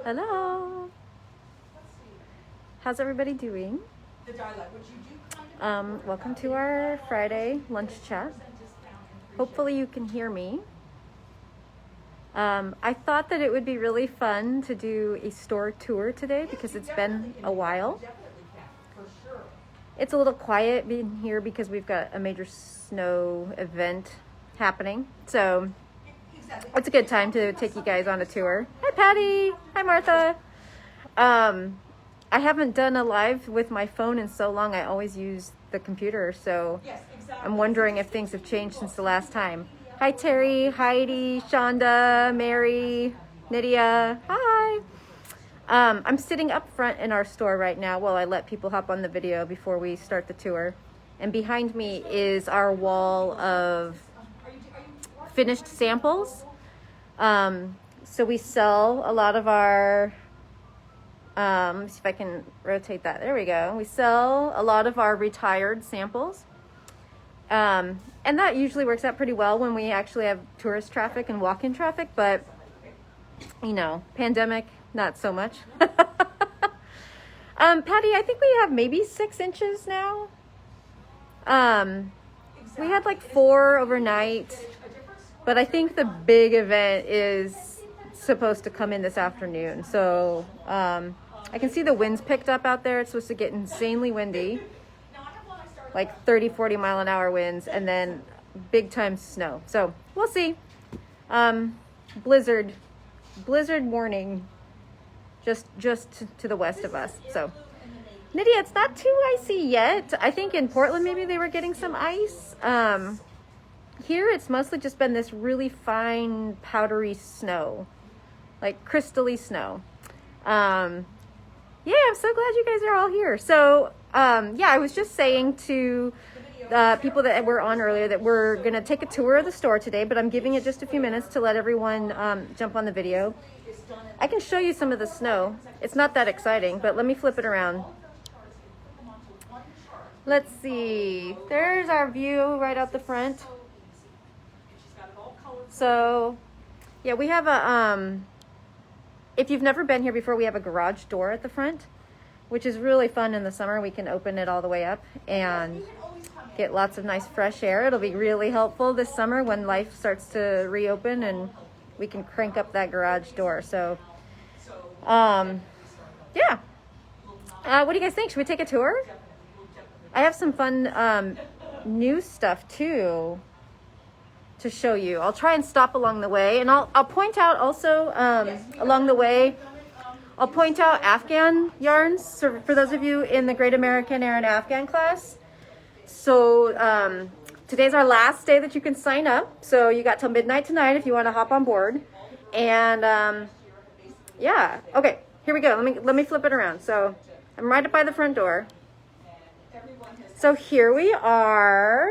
Hello. How's everybody doing? Welcome to our Friday lunch chat. Hopefully you can hear me. I thought that it would be really fun to do a store tour today because it's been a while. It's a little quiet being here because we've got a major snow event happening. So it's a good time to take you guys on a tour. Hi, Patty. Hi, Martha. I haven't done a live with my phone in so long. I always use the computer, so I'm wondering if things have changed since the last time. Hi, Terry, Heidi, Shonda, Mary, Nydia. Hi. I'm sitting up front in our store right now while I let people hop on the video before we start the tour. And behind me is our wall of finished samples. So we sell a lot of our, let me see if I can rotate that. There we go. We sell a lot of our retired samples. And that usually works out pretty well when we actually have tourist traffic and walk-in traffic, but you know, pandemic, not so much. Patty, I think we have maybe 6 inches now. We had like 4 overnight, but I think the big event is supposed to come in this afternoon. So I can see the winds picked up out there. It's supposed to get insanely windy, like 30, 40 mile an hour winds, and then big time snow. So we'll see. Blizzard warning just to the west of us. So Nydia, it's not too icy yet. I think in Portland maybe they were getting some ice. Here it's mostly just been this really fine powdery snow, like crystally snow. Yeah, I'm so glad you guys are all here. So yeah, I was just saying to people that were on earlier that we're gonna take a tour of the store today, but I'm giving it just a few minutes to let everyone jump on the video. I can show you some of the snow. It's not that exciting, but let me flip it around. Let's see. There's our view right out the front. So, yeah, we have a, if you've never been here before, we have a garage door at the front, which is really fun in the summer. We can open it all the way up and get lots of nice fresh air. It'll be really helpful this summer when life starts to reopen and we can crank up that garage door. So, yeah. What do you guys think? Should we take a tour? I have some fun new stuff too to show you. I'll try and stop along the way, and I'll point out also along the way. I'll point out Afghan yarns. So for those of you in the Great American Yarn Afghan class. So today's our last day that you can sign up. So you got till midnight tonight if you want to hop on board. And yeah, okay, here we go. Let me flip it around. So I'm right up by the front door. So here we are,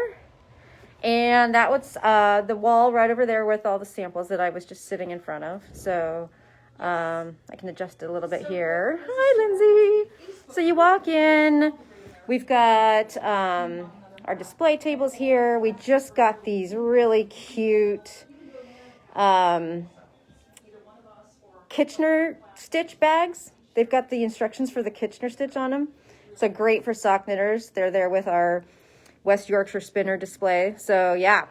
and that was the wall right over there with all the samples that I was just sitting in front of. So I can adjust it a little bit here. Hi, Lindsay. So you walk in, we've got our display tables here. We just got these really cute Kitchener stitch bags. They've got the instructions for the Kitchener stitch on them. So great for sock knitters. They're there with our West Yorkshire spinner display. So yeah,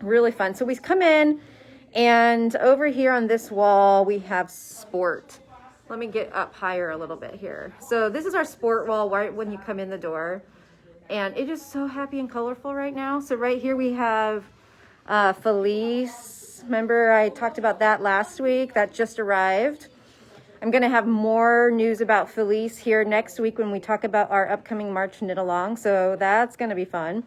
really fun. So we come in, and over here on this wall, we have sport. Let me get up higher a little bit here. So this is our sport wall right when you come in the door. And it is so happy and colorful right now. So right here we have Felice. Remember I talked about that last week? That just arrived. I'm going to have more news about Felice here next week when we talk about our upcoming March knit along. So that's going to be fun.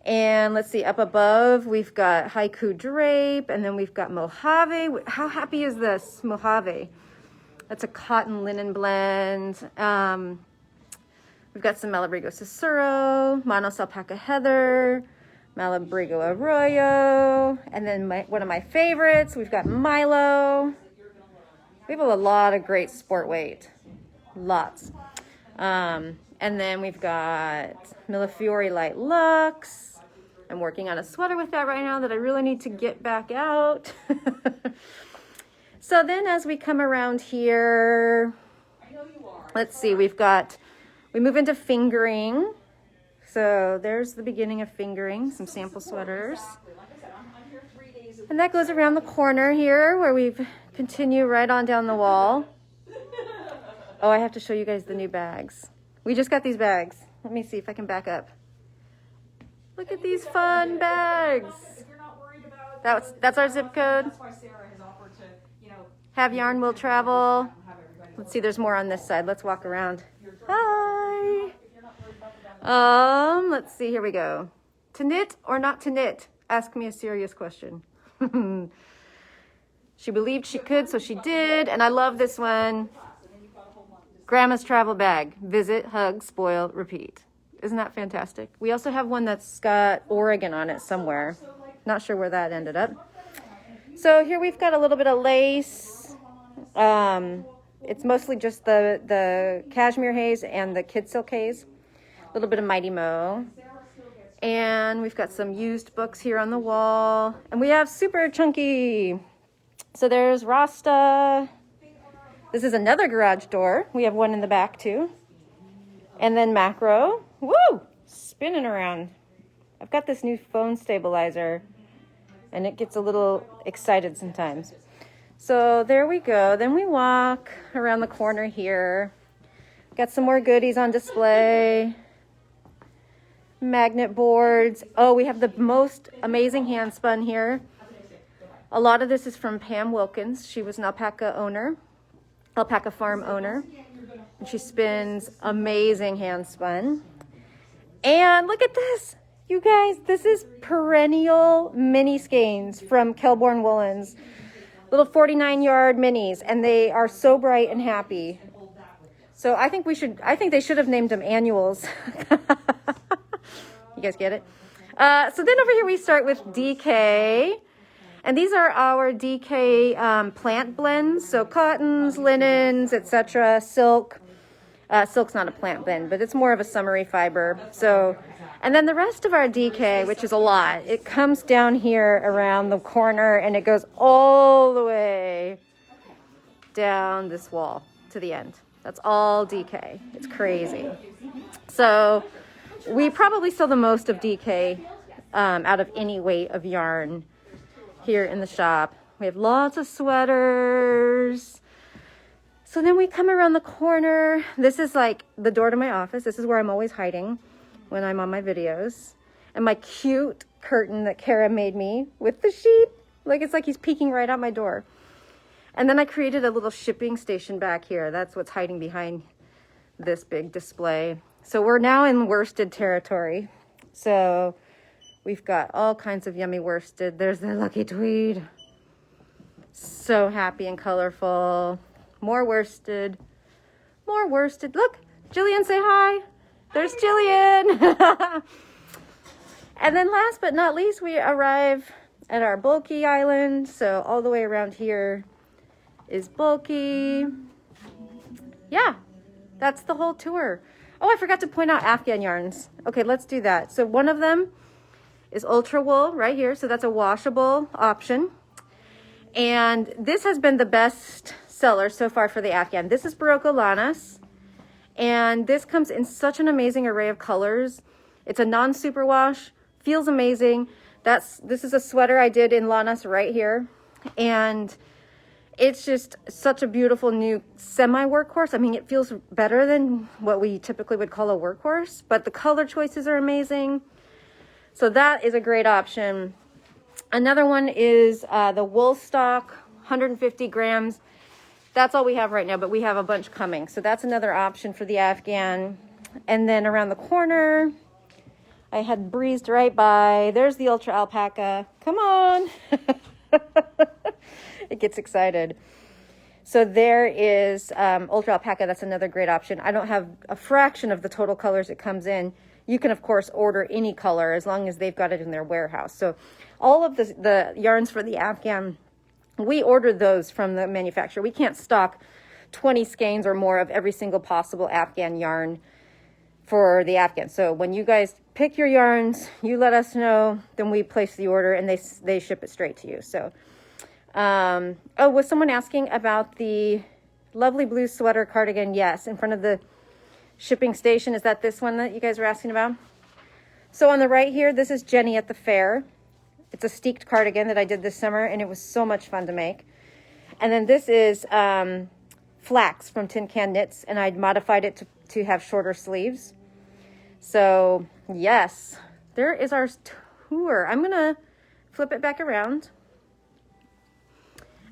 And let's see, up above, we've got Haiku Drape, and then we've got Mojave. How happy is this, Mojave? That's a cotton linen blend. We've got some Malabrigo Cicero, Manos Alpaca Heather, Malabrigo Arroyo, and then one of my favorites, we've got Milo. We have a lot of great sport weight, lots. And then we've got Millefiori Light Luxe. I'm working on a sweater with that right now that I really need to get back out. So then as we come around here, let's see, we move into fingering. So there's the beginning of fingering, some sample sweaters. And that goes around the corner here where we continue right on down the wall. Oh, I have to show you guys the new bags. We just got these bags. Let me see if I can back up. Look at these fun bags. That's our zip code. Have yarn will travel. Let's see, there's more on this side. Let's walk around. Hi. Let's see, here we go. To knit or not to knit? Ask me a serious question. She believed she could, so she did. And I love this one. Grandma's travel bag. Visit, hug, spoil, repeat. Isn't that fantastic? We also have one that's got Oregon on it somewhere. Not sure where that ended up. So here we've got a little bit of lace. It's mostly just the cashmere haze and the kid silk haze. A little bit of Mighty Mo. And we've got some used books here on the wall. And we have super chunky. So there's Rasta. This is another garage door. We have one in the back too. And then macro. Woo! Spinning around. I've got this new phone stabilizer and it gets a little excited sometimes. So there we go. Then we walk around the corner here. Got some more goodies on display. Magnet boards. Oh, we have the most amazing hand spun here. A lot of this is from Pam Wilkins. She was an alpaca farm owner. And she spins amazing hand spun. And look at this. You guys, this is perennial mini skeins from Kelborn Woolens. Little 49-yard minis, and they are so bright and happy. So I think they should have named them annuals. You guys get it? So then over here we start with DK. And these are our DK plant blends. So cottons, linens, etc. Silk. Silk's not a plant blend, but it's more of a summery fiber. So, and then the rest of our DK, which is a lot, it comes down here around the corner and it goes all the way down this wall to the end. That's all DK. It's crazy. So we probably sell the most of DK out of any weight of yarn here in the shop. We have lots of sweaters. So then we come around the corner. This is like the door to my office. This is where I'm always hiding when I'm on my videos. And my cute curtain that Kara made me with the sheep. It's like he's peeking right out my door. And then I created a little shipping station back here. That's what's hiding behind this big display. So we're now in worsted territory. So we've got all kinds of yummy worsted. There's the lucky tweed. So happy and colorful. More worsted. More worsted. Look, Jillian, say hi. There's Jillian. And then last but not least, we arrive at our bulky island. So all the way around here is bulky. Yeah, that's the whole tour. Oh, I forgot to point out Afghan yarns. Okay, let's do that. So one of them is ultra wool right here. So that's a washable option. And this has been the best seller so far for the Afghan. This is Barocco Lanas. And this comes in such an amazing array of colors. It's a non-superwash, feels amazing. This is a sweater I did in Lanas right here. And it's just such a beautiful new semi-workhorse. I mean, it feels better than what we typically would call a workhorse, but the color choices are amazing. So that is a great option. Another one is the wool stock, 150 grams. That's all we have right now, but we have a bunch coming. So that's another option for the Afghan. And then around the corner, I had breezed right by. There's the ultra alpaca. Come on. It gets excited. So there is ultra alpaca. That's another great option. I don't have a fraction of the total colors it comes in. You can, of course, order any color as long as they've got it in their warehouse. So all of the yarns for the Afghan, we ordered those from the manufacturer. We can't stock 20 skeins or more of every single possible Afghan yarn for the Afghan. So when you guys pick your yarns, you let us know, then we place the order and they ship it straight to you. So Oh, was someone asking about the lovely blue sweater cardigan? Yes, in front of the shipping station. Is that this one that you guys were asking about? So on the right here, this is Jenny at the fair. It's a steeked cardigan that I did this summer, and it was so much fun to make. And then this is Flax from Tin Can Knits, and I'd modified it to have shorter sleeves. So yes, there is our tour. I'm gonna flip it back around,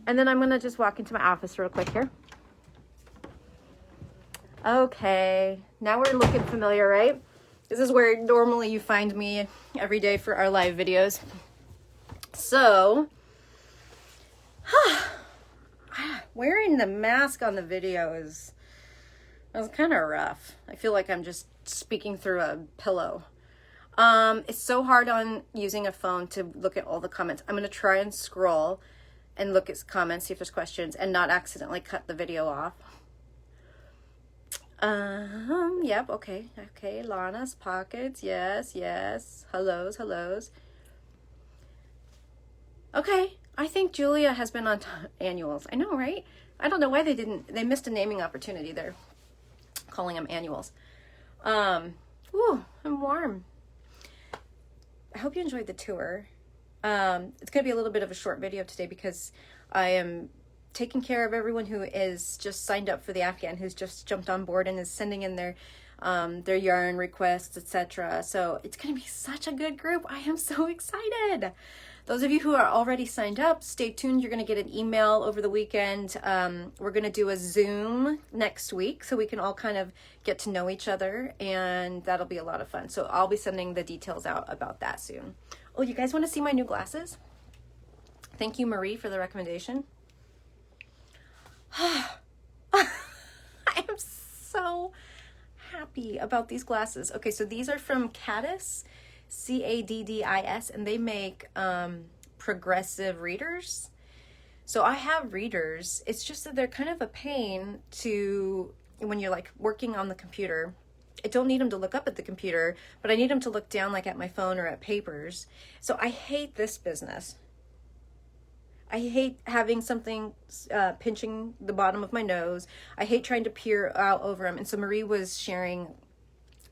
and then I'm gonna just walk into my office real quick here. Okay, now we're looking familiar, right? This is where normally you find me every day for our live videos. So, wearing the mask on the video was kind of rough. I feel like I'm just speaking through a pillow. It's so hard on using a phone to look at all the comments. I'm going to try and scroll and look at comments, see if there's questions, and not accidentally cut the video off. Yep, okay, Lana's pockets, yes, hellos. Okay, I think Julia has been on annuals. I know, right? I don't know why they missed a naming opportunity there, calling them annuals. Ooh, I'm warm. I hope you enjoyed the tour. It's gonna be a little bit of a short video today because I am taking care of everyone who is just signed up for the Afghan, who's just jumped on board and is sending in their yarn requests, etc. So it's going to be such a good group. I am so excited. Those of you who are already signed up, stay tuned. You're going to get an email over the weekend. We're going to do a Zoom next week so we can all kind of get to know each other, and that'll be a lot of fun. So I'll be sending the details out about that soon. Oh, you guys want to see my new glasses? Thank you, Marie, for the recommendation. I am so happy about these glasses. Okay, so these are from Caddis, Caddis, and they make progressive readers. So I have readers. It's just that they're kind of a pain to, when you're like working on the computer. I don't need them to look up at the computer, but I need them to look down like at my phone or at papers. So I hate this business. I hate having something pinching the bottom of my nose. I hate trying to peer out over them. And so Marie was sharing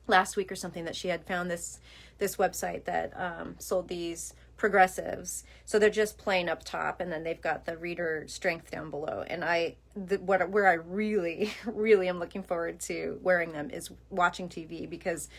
last week or something that she had found this website that sold these progressives. So they're just plain up top, and then they've got the reader strength down below. And where I really, really am looking forward to wearing them is watching TV, because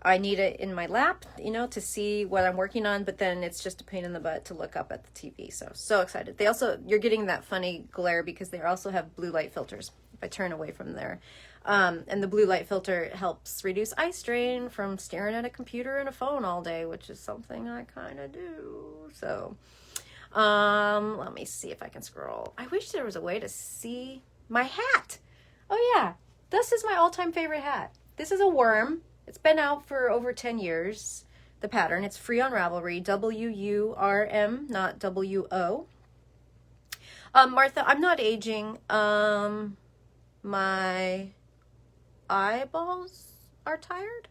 I need it in my lap, to see what I'm working on, but then it's just a pain in the butt to look up at the TV. So excited. You're getting that funny glare because they also have blue light filters if I turn away from there. And the blue light filter helps reduce eye strain from staring at a computer and a phone all day, which is something I kind of do. So, let me see if I can scroll. I wish there was a way to see my hat. Oh yeah, this is my all-time favorite hat. This is a worm. It's been out for over 10 years, the pattern. It's free on Ravelry, W-U-R-M, not W-O. Martha, I'm not aging. My eyeballs are tired.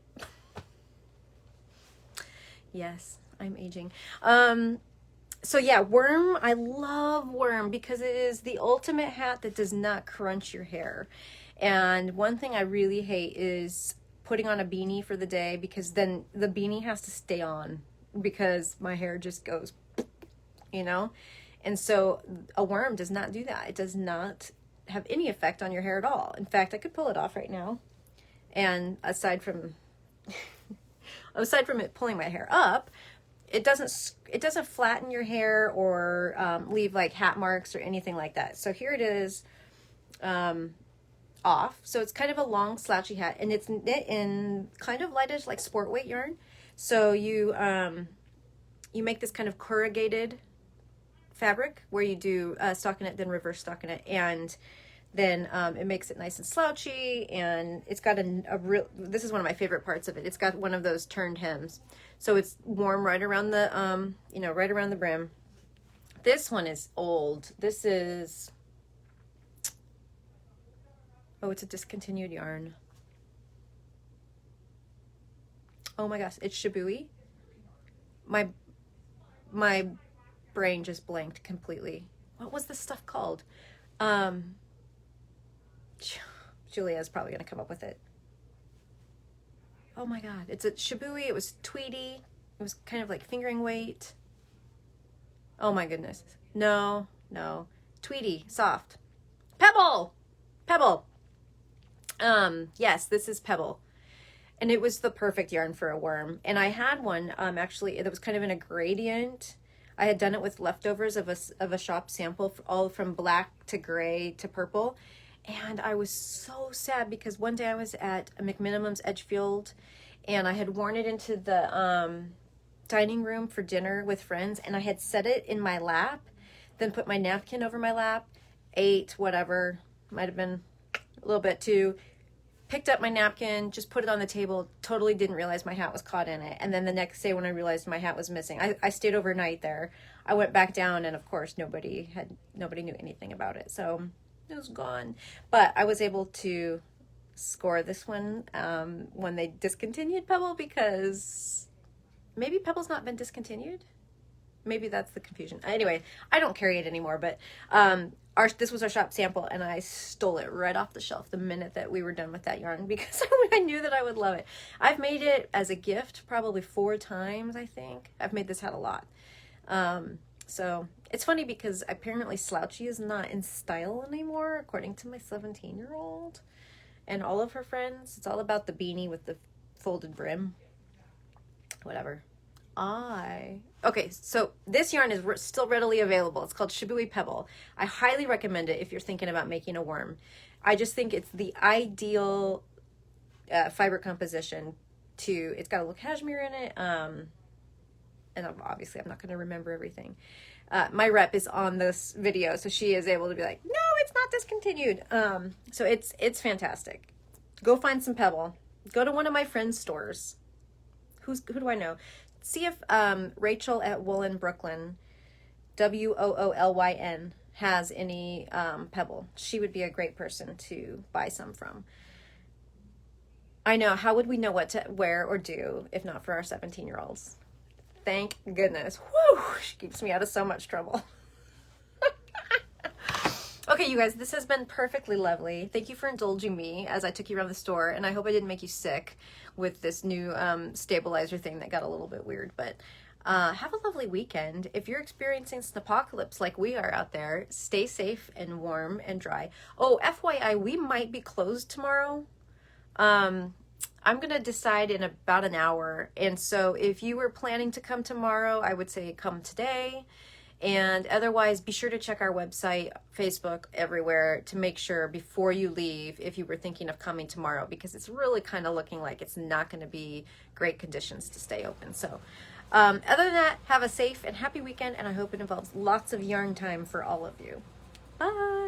Yes, I'm aging. So yeah, worm. I love worm because it is the ultimate hat that does not crunch your hair. And one thing I really hate is putting on a beanie for the day, because then the beanie has to stay on because my hair just goes, and so a worm does not do that. It does not have any effect on your hair at all. In fact, I could pull it off right now, and aside from it pulling my hair up, it doesn't flatten your hair or leave like hat marks or anything like that. So here it is, off. So it's kind of a long slouchy hat, and it's knit in kind of lightish like sport weight yarn. So you make this kind of corrugated fabric where you do stockinette, then reverse stockinette, and then it makes it nice and slouchy, and it's got this is one of my favorite parts of it. It's got one of those turned hems, so it's warm right around the right around the brim. This one is old. This is, oh, it's a discontinued yarn. Oh my gosh, it's Shibui. My brain just blanked completely. what was this stuff called? Julia's probably going to come up with it. Oh my God. It's a Shibui. It was tweedy. It was kind of like fingering weight. Oh my goodness. No. Tweedy, soft. Pebble. Yes, this is Pebble. And it was the perfect yarn for a worm. And I had one, actually, that was kind of in a gradient. I had done it with leftovers of a shop sample, all from black to gray to purple. And I was so sad because one day I was at a McMinimum's Edgefield and I had worn it into the dining room for dinner with friends, and I had set it in my lap, then put my napkin over my lap, ate whatever, might have been a little bit too, picked up my napkin, just put it on the table, totally didn't realize my hat was caught in it. And then the next day when I realized my hat was missing, I stayed overnight there. I went back down and of course nobody knew anything about it. So it was gone. But I was able to score this one when they discontinued Pebble, because maybe Pebble's not been discontinued. Maybe that's the confusion. Anyway, I don't carry it anymore, but this was our shop sample, and I stole it right off the shelf the minute that we were done with that yarn because I knew that I would love it. I've made it as a gift probably 4 times, I think. I've made this hat a lot. So it's funny because apparently slouchy is not in style anymore, according to my 17-year-old and all of her friends. It's all about the beanie with the folded brim. Whatever. Okay, so this yarn is still readily available. It's called Shibui Pebble. I highly recommend it if you're thinking about making a worm. I just think it's the ideal fiber composition it's got a little cashmere in it. And obviously I'm not going to remember everything. My rep is on this video, so she is able to be like, no, it's not discontinued. So it's fantastic. Go find some Pebble. Go to one of my friends' stores. Who do I know? See if Rachel at Woolen Brooklyn, WOOLYN, has any Pebble. She would be a great person to buy some from. I know, how would we know what to wear or do if not for our 17-year-olds? Thank goodness. Whew, she keeps me out of so much trouble. Okay, you guys, this has been perfectly lovely. Thank you for indulging me as I took you around the store, and I hope I didn't make you sick with this new stabilizer thing that got a little bit weird, but have a lovely weekend. If you're experiencing snowpocalypse like we are out there, stay safe and warm and dry. Oh, FYI, we might be closed tomorrow. I'm going to decide in about an hour, and so if you were planning to come tomorrow, I would say come today. And otherwise, be sure to check our website, Facebook, everywhere to make sure before you leave if you were thinking of coming tomorrow, because it's really kind of looking like it's not going to be great conditions to stay open. So other than that, have a safe and happy weekend, and I hope it involves lots of yarn time for all of you. Bye!